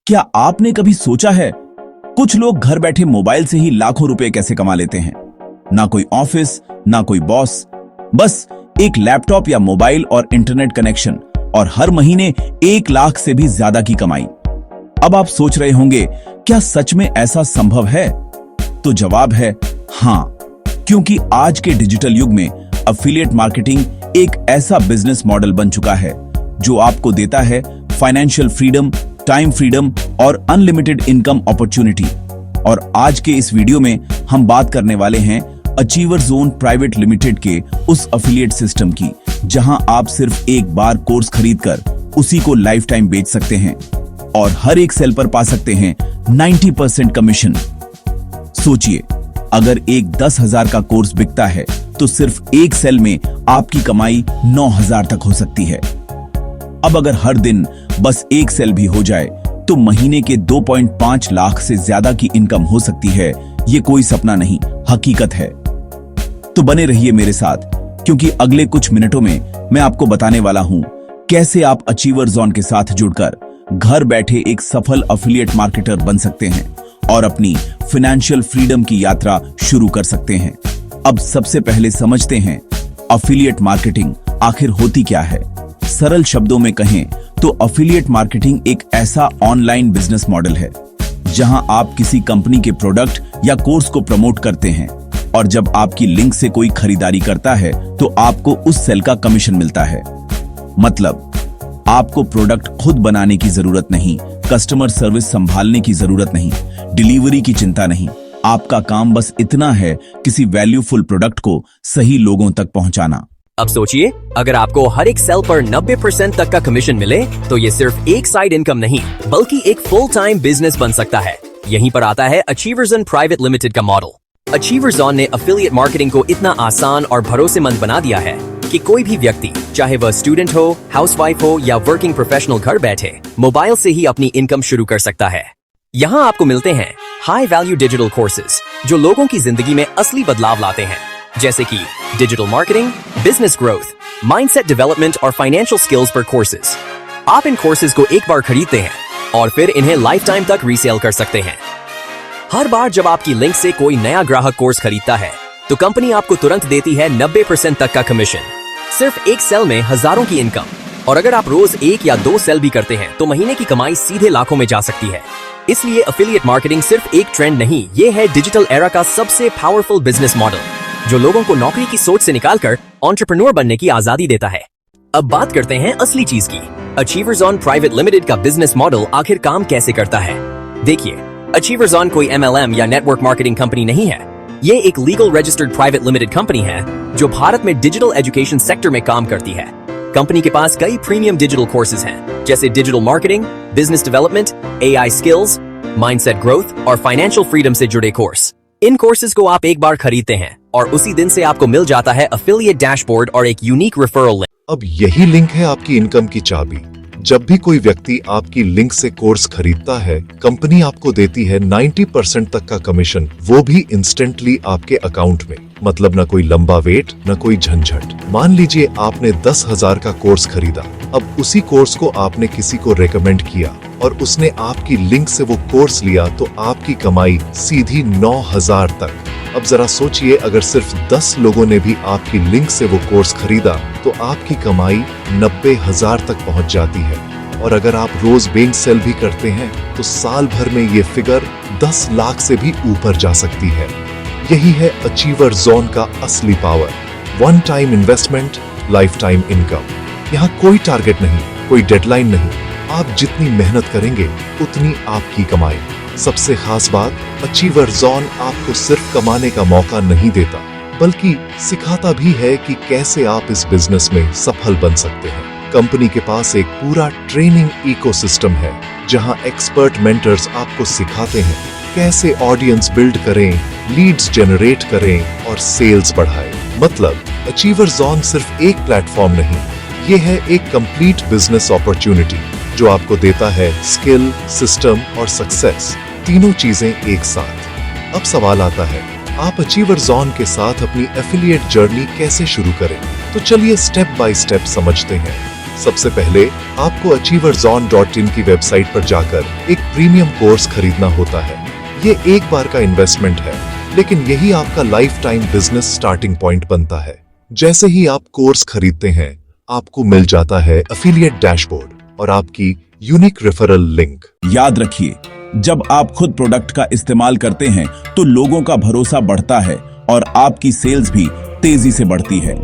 क्या आपने कभी सोचा है कुछ लोग घर बैठे मोबाइल से ही लाखों रुपए कैसे कमा लेते हैं? ना कोई ऑफिस, ना कोई बॉस, बस एक लैपटॉप या मोबाइल और इंटरनेट कनेक्शन और हर महीने 1 लाख से भी ज्यादा की कमाई। अब आप सोच रहे होंगे, क्या सच में ऐसा संभव है? तो जवाब है हां, क्योंकि आज के डिजिटल युग में एफिलिएट मार्केटिंग एक ऐसा बिजनेस मॉडल बन चुका है जो आपको देता है फाइनेंशियल फ्रीडम, टाइम फ्रीडम और अनलिमिटेड इनकम अपॉर्चुनिटी। और आज के इस वीडियो में हम बात करने वाले हैं अचीवर जोन प्राइवेट लिमिटेड के उस एफिलिएट सिस्टम की, जहां आप सिर्फ एक बार कोर्स खरीदकर उसी को लाइफ टाइम बेच सकते हैं और हर एक सेल पर पा सकते हैं 90% कमीशन। सोचिए, अगर एक 10,000 का कोर्स बिकता है तो सिर्फ एक सेल में आपकी कमाई 9,000 तक हो सकती है। अब अगर हर दिन बस एक सेल भी हो जाए तो महीने के 2.5 लाख से ज्यादा की इनकम हो सकती है। ये कोई सपना नहीं, हकीकत है। तो बने रहिए मेरे साथ, क्योंकि अगले कुछ मिनटों में मैं आपको बताने वाला हूं कैसे आप अचीवर जोन के साथ जुड़कर घर बैठे एक सफल एफिलिएट मार्केटर बन सकते हैं और अपनी फाइनेंशियल फ्रीडम की यात्रा शुरू कर सकते हैं। अब सबसे पहले समझते हैं एफिलिएट मार्केटिंग आखिर होती क्या है। सरल शब्दों में कहें तो एफिलिएट मार्केटिंग एक ऐसा ऑनलाइन बिजनेस मॉडल है जहां आप किसी कंपनी के प्रोडक्ट या कोर्स को प्रमोट करते हैं और जब आपकी लिंक से कोई खरीदारी करता है तो आपको उस सेल का कमीशन मिलता है। मतलब आपको प्रोडक्ट खुद बनाने की जरूरत नहीं, कस्टमर सर्विस संभालने की जरूरत नहीं, डिलीवरी की चिंता नहीं। आपका काम बस इतना है किसी वैल्यूफुल प्रोडक्ट को सही लोगों तक पहुंचाना। अब सोचिए, अगर आपको हर एक सेल पर 90% तक का कमीशन मिले तो ये सिर्फ एक साइड इनकम नहीं बल्कि एक फुल टाइम बिजनेस बन सकता है। यहीं पर आता है अचीवर जोन प्राइवेट लिमिटेड का मॉडल। अचीवर जोन ने एफिलिएट मार्केटिंग को इतना आसान और भरोसेमंद बना दिया है कि कोई भी व्यक्ति, चाहे वह स्टूडेंट हो, हाउसवाइफ हो या वर्किंग प्रोफेशनल, घर बैठे मोबाइल से ही अपनी इनकम शुरू कर सकता है। यहाँ आपको मिलते हैं हाई वैल्यू डिजिटल कोर्सेज जो लोगों की जिंदगी में असली बदलाव लाते हैं, जैसे कि digital marketing, business growth, mindset development और फाइनेंशियल स्किल्स पर कोर्सेज। आप इन कोर्सेज को एक बार खरीदते हैं और फिर इन्हें लाइफ टाइम तक रीसेल कर सकते हैं। हर बार जब आपकी लिंक से कोई नया ग्राहक कोर्स खरीदता है तो कंपनी आपको तुरंत देती है 90% तक का कमीशन। सिर्फ एक सेल में हजारों की इनकम, और अगर आप रोज 1 या 2 सेल भी करते हैं तो महीने की कमाई सीधे लाखों में जा सकती है। इसलिए एफिलिएट मार्केटिंग सिर्फ एक ट्रेंड नहीं, ये है डिजिटल एरा का सबसे पावरफुल बिजनेस मॉडल जो लोगों को नौकरी की सोच से निकालकर एंटरप्रेन्योर बनने की आजादी देता है। अब बात करते हैं असली चीज की, अचीवर जोन प्राइवेट लिमिटेड का बिजनेस मॉडल आखिर काम कैसे करता है। देखिए, अचीवर जोन कोई MLM या नेटवर्क मार्केटिंग कंपनी नहीं है। ये एक legal registered private limited company है जो भारत में डिजिटल एजुकेशन सेक्टर में काम करती है। कंपनी के पास कई प्रीमियम डिजिटल कोर्सेज हैं, जैसे digital marketing, business development, AI skills, mindset growth और फाइनेंशियल फ्रीडम से जुड़े कोर्स। इन कोर्सेज को आप एक बार खरीदते हैं और उसी दिन से आपको मिल जाता है एफिलिएट डैशबोर्ड और एक यूनिक रेफरल लिंक। अब यही लिंक है आपकी इनकम की चाबी। जब भी कोई व्यक्ति आपकी लिंक से कोर्स खरीदता है, कंपनी आपको देती है 90% तक का कमीशन, वो भी इंस्टेंटली आपके अकाउंट में। मतलब न कोई लंबा वेट, न कोई झंझट। मान लीजिए आपने 10,000 का कोर्स खरीदा, अब उसी कोर्स को आपने किसी को रेकमेंड किया और उसने आपकी लिंक से वो कोर्स लिया तो आपकी कमाई सीधी 9,000 तक। अब जरा सोचिए, अगर सिर्फ 10 लोगों ने भी आपकी लिंक से वो कोर्स खरीदा तो आपकी कमाई 90,000 तक पहुंच जाती है। और अगर आप रोज बैंक सेल भी करते हैं तो साल भर में ये फिगर 10 लाख से भी ऊपर जा सकती है। यही है अचीवर जोन का असली power. One time investment, life time income. यहाँ कोई टारगेट नहीं, कोई डेडलाइन नहीं। आप जितनी मेहनत करेंगे उतनी आपकी कमाई। सबसे खास बात, अचीवर जोन आपको सिर्फ कमाने का मौका नहीं देता बल्कि सिखाता भी है कि कैसे आप इस बिजनेस में सफल बन सकते हैं। कंपनी के पास एक पूरा ट्रेनिंग इकोसिस्टम है जहां एक्सपर्ट मेंटर्स आपको सिखाते हैं कैसे ऑडियंस बिल्ड करें, लीड्स जनरेट करें और सेल्स बढ़ाएं। मतलब अचीवर जोन सिर्फ एक प्लेटफॉर्म नहीं, ये है एक कंप्लीट बिजनेस अपॉर्चुनिटी जो आपको देता है स्किल, सिस्टम और सक्सेस, तीनों चीजें एक साथ। अब सवाल आता है, आप अचीवर जोन के साथ अपनी एफिलिएट जर्नी कैसे शुरू करें? तो चलिए स्टेप बाय स्टेप समझते हैं। सबसे पहले आपको achieverzone.in की वेबसाइट पर जाकर एक प्रीमियम कोर्स खरीदना होता है। ये एक बार का इन्वेस्टमेंट है, लेकिन यही आपका life time business starting point बनता है। जैसे ही आप कोर्स खरीदते हैं, आपको मिल जाता है एफिलिएट डैशबोर्ड और आपकी यूनिक रेफरल लिंक। याद रखिए, जब आप खुद प्रोडक्ट का इस्तेमाल करते हैं तो लोगों का भरोसा बढ़ता है और आपकी सेल्स भी तेजी से बढ़ती है।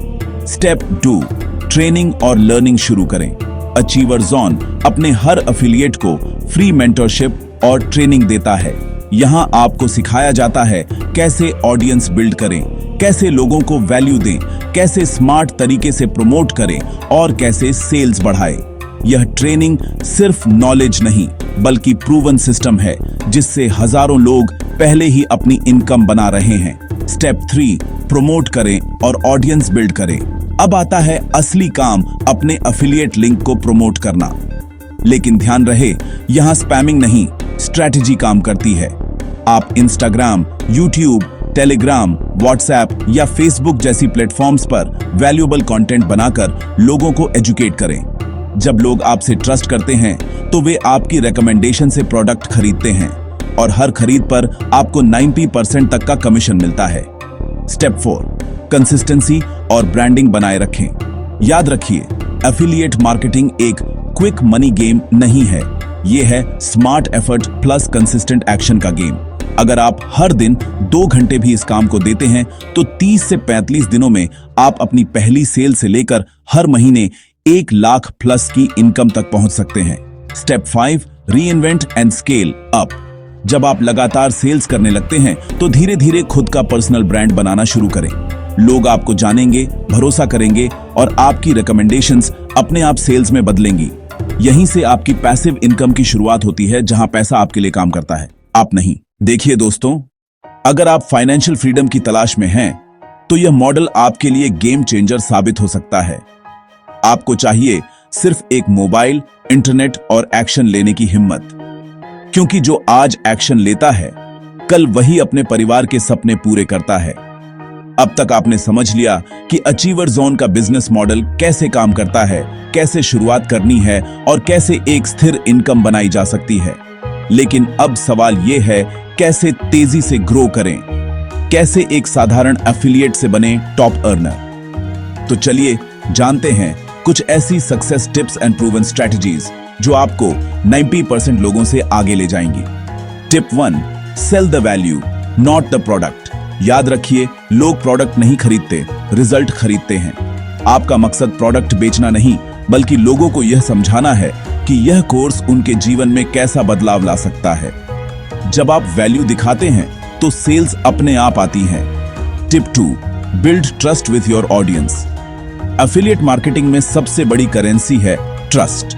स्टेप 2, ट्रेनिंग और लर्निंग शुरू करें। अचीवर जोन अपने हर एफिलिएट को फ्री मेंटरशिप और ट्रेनिंग देता है। यहाँ आपको सिखाया जाता है कैसे ऑडियंस बिल्ड करें, कैसे लोगों को वैल्यू दें, कैसे स्मार्ट तरीके से प्रमोट करें और कैसे सेल्स बढ़ाएं। यह ट्रेनिंग सिर्फ नॉलेज नहीं बल्कि प्रूवन सिस्टम है जिससे हजारों लोग पहले ही अपनी इनकम बना रहे हैं। स्टेप 3, प्रमोट करें और ऑडियंस बिल्ड करें। अब आता है असली काम, अपने एफिलिएट लिंक को प्रमोट करना। लेकिन ध्यान रहे, यहां स्पैमिंग नहीं, स्ट्रैटेजी काम करती है। आप इंस्टाग्राम, यूट्यूब, टेलीग्राम, व्हाट्सएप या फेसबुक जैसी प्लेटफॉर्म्स पर वैल्यूएबल कंटेंट बनाकर लोगों को एजुकेट करें। जब लोग आपसे ट्रस्ट करते हैं तो वे आपकी रिकमेंडेशन से प्रोडक्ट खरीदते हैं और हर खरीद पर आपको 90% तक का कमीशन मिलता है। स्टेप 4, कंसिस्टेंसी और ब्रांडिंग बनाए रखें। याद रखिए, एफिलिएट मार्केटिंग एक क्विक मनी गेम नहीं है, यह है smart effort plus consistent action का गेम। अगर आप हर दिन 2 घंटे भी इस काम को देते हैं तो 30 से 35 दिनों में आप अपनी पहली सेल से लेकर हर महीने 1 लाख प्लस की इनकम तक पहुंच सकते हैं। Step 5, reinvent and scale up. जब आप लगातार सेल्स करने लगते हैं तो धीरे धीरे खुद का पर्सनल ब्रांड बनाना शुरू करें। लोग आपको जानेंगे, भरोसा करेंगे और आपकी रिकमेंडेशंस अपने आप सेल्स में बदलेंगी। यहीं से आपकी पैसिव इनकम की शुरुआत होती है, जहां पैसा आपके लिए काम करता है, आप नहीं। देखिए दोस्तों, अगर आप फाइनेंशियल फ्रीडम की तलाश में हैं तो यह मॉडल आपके लिए गेम चेंजर साबित हो सकता है। आपको चाहिए सिर्फ एक मोबाइल, इंटरनेट और एक्शन लेने की हिम्मत, क्योंकि जो आज एक्शन लेता है कल वही अपने परिवार के सपने पूरे करता है। अब तक आपने समझ लिया कि अचीवर जोन का बिजनेस मॉडल कैसे काम करता है, कैसे शुरुआत करनी है और कैसे एक स्थिर इनकम बनाई जा सकती है। लेकिन अब सवाल यह है, कैसे तेजी से ग्रो करें, कैसे एक साधारण एफिलिएट से बने टॉप अर्नर। तो चलिए जानते हैं कुछ ऐसी success tips and proven strategies जो आपको 90% लोगों से आगे ले जाएंगी। Tip 1, sell the value not the product. याद रखिए, लोग प्रोडक्ट नहीं खरीदते, रिजल्ट खरीदते हैं। आपका मकसद प्रोडक्ट बेचना नहीं बल्कि लोगों को यह समझाना है कि यह कोर्स उनके जीवन में कैसा बदलाव ला सकता है। जब आप वैल्यू दिखाते हैं तो सेल्स अपने आप आती हैं। Tip 2, build trust with your audience. Affiliate marketing में सबसे बड़ी करेंसी है ट्रस्ट।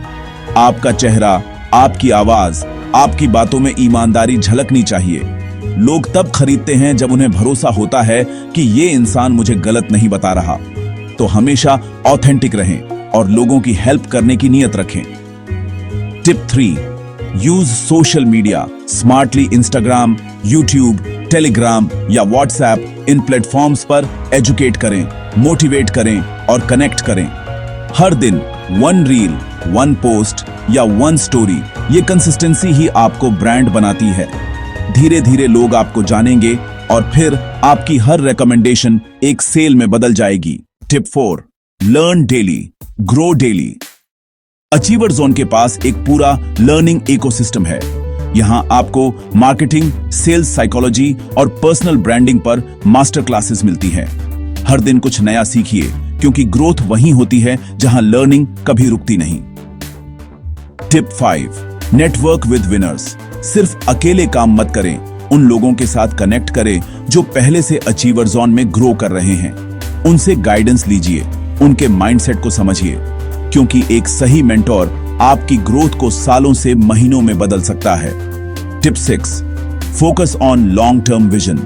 आपका चेहरा, आपकी आवाज, आपकी बातों में ईमानदारी झलकनी चाहिए। लोग तब खरीदते हैं जब उन्हें भरोसा होता है कि ये इंसान मुझे गलत नहीं बता रहा। तो हमेशा ऑथेंटिक रहें और लोगों की हेल्प करने की नीयत रखें। Tip 3, use social media smartly. Instagram, YouTube, Telegram या व्हाट्सएप, इन प्लेटफॉर्म्स पर एजुकेट करें, मोटिवेट करें और कनेक्ट करें। हर दिन 1 रील, 1 पोस्ट या 1 स्टोरी, ये कंसिस्टेंसी ही आपको ब्रांड बनाती है। धीरे धीरे लोग आपको जानेंगे और फिर आपकी हर रिकमेंडेशन एक सेल में बदल जाएगी। Tip 4, learn daily, grow daily. Achiever zone के पास एक पूरा लर्निंग इकोसिस्टम है। यहां आपको मार्केटिंग, सेल्स साइकोलॉजी और पर्सनल ब्रांडिंग पर मास्टर क्लासेस मिलती हैं। हर दिन कुछ नया सीखिए, क्योंकि ग्रोथ वहीं होती है जहां लर्निंग कभी रुकती नहीं। Tip 5, network with winners. सिर्फ अकेले काम मत करें, उन लोगों के साथ कनेक्ट करें जो पहले से अचीवर जोन में ग्रो कर रहे हैं। उनसे गाइडेंस लीजिए, उनके माइंडसेट को समझिए, क्योंकि एक सही मेंटोर आपकी ग्रोथ को सालों से महीनों में बदल सकता है। Tip 6, focus on long term vision.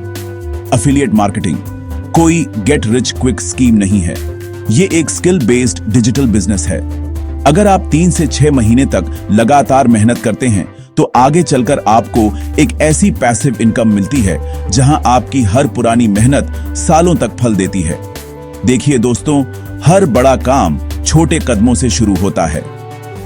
Affiliate marketing कोई गेट रिच क्विक स्कीम नहीं है, ये एक स्किल बेस्ड डिजिटल बिजनेस है। अगर आप 3 से 6 महीने तक लगातार मेहनत करते हैं तो आगे चलकर आपको एक ऐसी पैसिव इनकम मिलती है जहां आपकी हर पुरानी मेहनत सालों तक फल देती है। देखिए दोस्तों, हर बड़ा काम छोटे कदमों से शुरू होता है।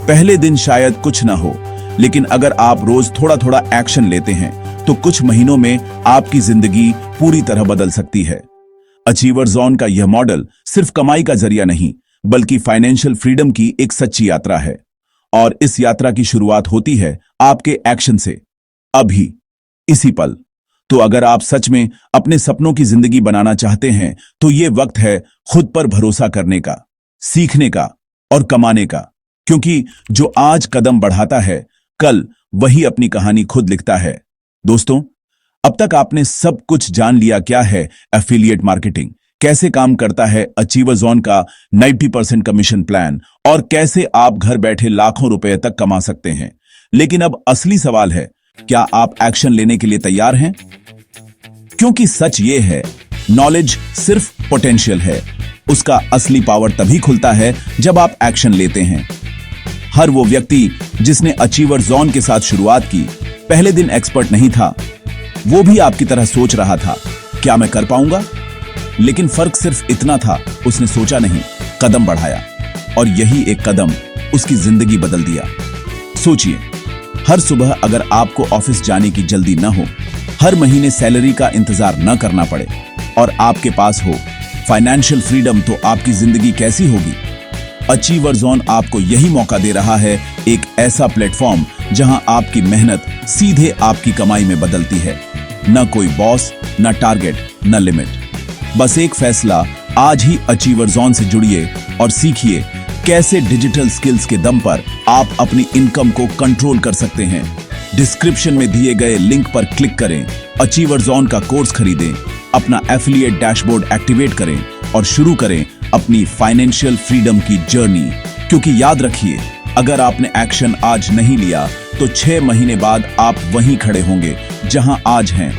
पहले दिन शायद कुछ ना हो, लेकिन अगर आप रोज थोड़ा थोड़ा एक्शन लेते हैं तो कुछ महीनों में आपकी जिंदगी पूरी तरह बदल सकती है। अचीवर जोन का यह मॉडल सिर्फ कमाई का जरिया नहीं, बल्कि फाइनेंशियल फ्रीडम की एक सच्ची यात्रा है। और इस यात्रा की शुरुआत होती है आपके एक्शन से, अभी, इसी पल। तो अगर आप सच में अपने सपनों की जिंदगी बनाना चाहते हैं तो यह वक्त है खुद पर भरोसा करने का, सीखने का और कमाने का, क्योंकि जो आज कदम बढ़ाता है कल वही अपनी कहानी खुद लिखता है। दोस्तों, अब तक आपने सब कुछ जान लिया, क्या है एफिलिएट मार्केटिंग, कैसे काम करता है अचीवर जोन का 90% कमीशन प्लान और कैसे आप घर बैठे लाखों रुपए तक कमा सकते हैं। लेकिन अब असली सवाल है, क्या आप एक्शन लेने के लिए तैयार हैं? क्योंकि सच ये है, नॉलेज सिर्फ पोटेंशियल है, उसका असली पावर तभी खुलता है जब आप एक्शन लेते हैं। हर वो व्यक्ति जिसने अचीवर जोन के साथ शुरुआत की, पहले दिन एक्सपर्ट नहीं था, वो भी आपकी तरह सोच रहा था, क्या मैं कर पाऊंगा? लेकिन फर्क सिर्फ इतना था, उसने सोचा नहीं, कदम बढ़ाया, और यही एक कदम उसकी जिंदगी बदल दिया। सोचिए, हर सुबह अगर आपको ऑफिस जाने की जल्दी न हो, हर महीने सैलरी का इंतजार न करना पड़े और आपके पास हो फाइनेंशियल फ्रीडम, तो आपकी जिंदगी कैसी होगी? अचीवर जोन आपको यही मौका दे रहा है, एक ऐसा प्लेटफॉर्म जहां आपकी मेहनत सीधे आपकी कमाई में बदलती है। न कोई बॉस, न टारगेट, न लिमिट, बस एक फैसला। आज ही अचीवर जोन से जुड़िए और सीखिए कैसे डिजिटल स्किल्स के दम पर आप अपनी इनकम को कंट्रोल कर सकते हैं। डिस्क्रिप्शन में दिए गए लिंक पर क्लिक करें, अचीवर जोन का कोर्स खरीदें, अपना एफिलिएट डैशबोर्ड एक्टिवेट करें और शुरू करें अपनी फाइनेंशियल फ्रीडम की जर्नी। क्योंकि याद रखिए, अगर आपने एक्शन आज नहीं लिया तो 6 महीने बाद आप वहीं खड़े होंगे जहां आज हैं।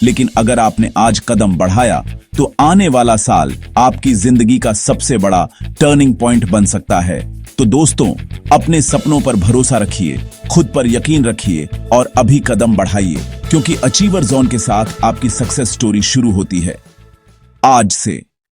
लेकिन अगर आपने आज कदम बढ़ाया तो आने वाला साल आपकी जिंदगी का सबसे बड़ा टर्निंग पॉइंट बन सकता है। तो दोस्तों, अपने सपनों पर भरोसा रखिए, खुद पर यकीन रखिए और अभी कदम बढ़ाइए, क्योंकि अचीवर जोन के साथ आपकी सक्सेस स्टोरी शुरू होती है आज से।